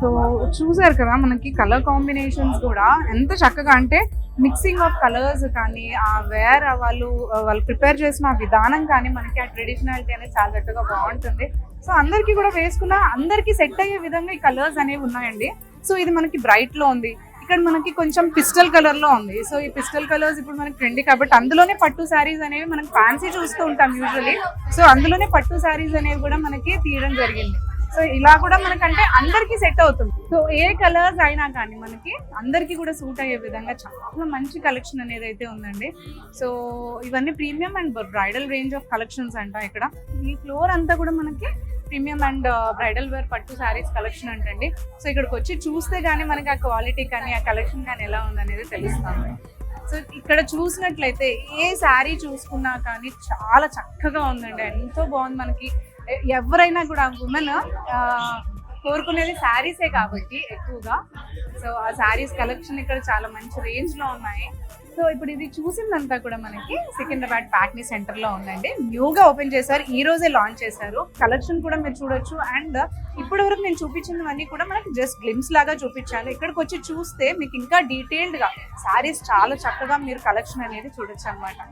So చూసారు కదా మనకి కలర్ కాంబినేషన్స్ కూడా ఎంత చక్కగా అంటే మిక్సింగ్ ఆఫ్ కలర్స్ కానీ ఆ వాళ్ళు ప్రిపేర్ చేసిన విధానం కానీ మనకి ఆ ట్రెడిషనాలిటీ అనేది చాలా చక్కగా బాగుంటుంది. సో అందరికీ కూడా వేసుకున్న అందరికీ సెట్ అయ్యే విధంగా ఈ కలర్స్ అనేవి ఉన్నాయండి. సో ఇది మనకి బ్రైట్ లో ఉంది, ఇక్కడ మనకి కొంచెం పిస్టల్ కలర్ లో ఉంది. సో ఈ పిస్టల్ కలర్స్ ఇప్పుడు మనకి ట్రెండీ కాబట్టి అందులోనే పట్టు శారీస్ అనేవి మనం ఫ్యాన్సీ చూస్తూ ఉంటాం యూజువల్లీ. సో అందులోనే పట్టు శారీస్ అనేవి కూడా మనకి తీయడం జరిగింది. సో ఇలా కూడా మనకంటే అందరికి సెట్ అవుతుంది. సో ఏ కలర్స్ అయినా కానీ మనకి అందరికి కూడా సూట్ అయ్యే విధంగా చాలా మంచి కలెక్షన్ అనేది అయితే ఉందండి. సో ఇవన్నీ premium and bridal range of collections అంట. ఇక్కడ ఈ ఫ్లోర్ అంతా కూడా మనకి ప్రీమియం అండ్ బ్రైడల్ వేర్ పట్టు శారీస్ కలెక్షన్ అంటండి. సో ఇక్కడికి వచ్చి చూస్తే కానీ మనకి ఆ క్వాలిటీ కానీ ఆ కలెక్షన్ కానీ ఎలా ఉందనేది తెలుస్తుంది. సో ఇక్కడ చూసినట్లయితే ఏ శారీ చూసుకున్నా కానీ చాలా చక్కగా ఉందండి, ఎంతో బాగుంది. మనకి ఎవరైనా కూడా ఉమెన్ కోరుకునేది శారీసే కాబట్టి ఎక్కువగా. సో ఆ శారీస్ కలెక్షన్ ఇక్కడ చాలా మంచి రేంజ్ లో ఉన్నాయి. సో ఇప్పుడు ఇది చూసిందంతా కూడా మనకి సికింద్రాబాద్ ప్యాట్నీ సెంటర్ లో ఉందండి. న్యూగా ఓపెన్ చేశారు, ఈ రోజే లాంచ్ చేశారు. కలెక్షన్ కూడా మీరు చూడొచ్చు. అండ్ ఇప్పటి వరకు నేను చూపించినవన్నీ కూడా మనకి జస్ట్ గ్లిమ్స్ లాగా చూపించాను. ఇక్కడికి వచ్చి చూస్తే మీకు ఇంకా డీటెయిల్డ్ గా శారీస్ చాలా చక్కగా మీరు కలెక్షన్ అనేది చూడొచ్చు అనమాట.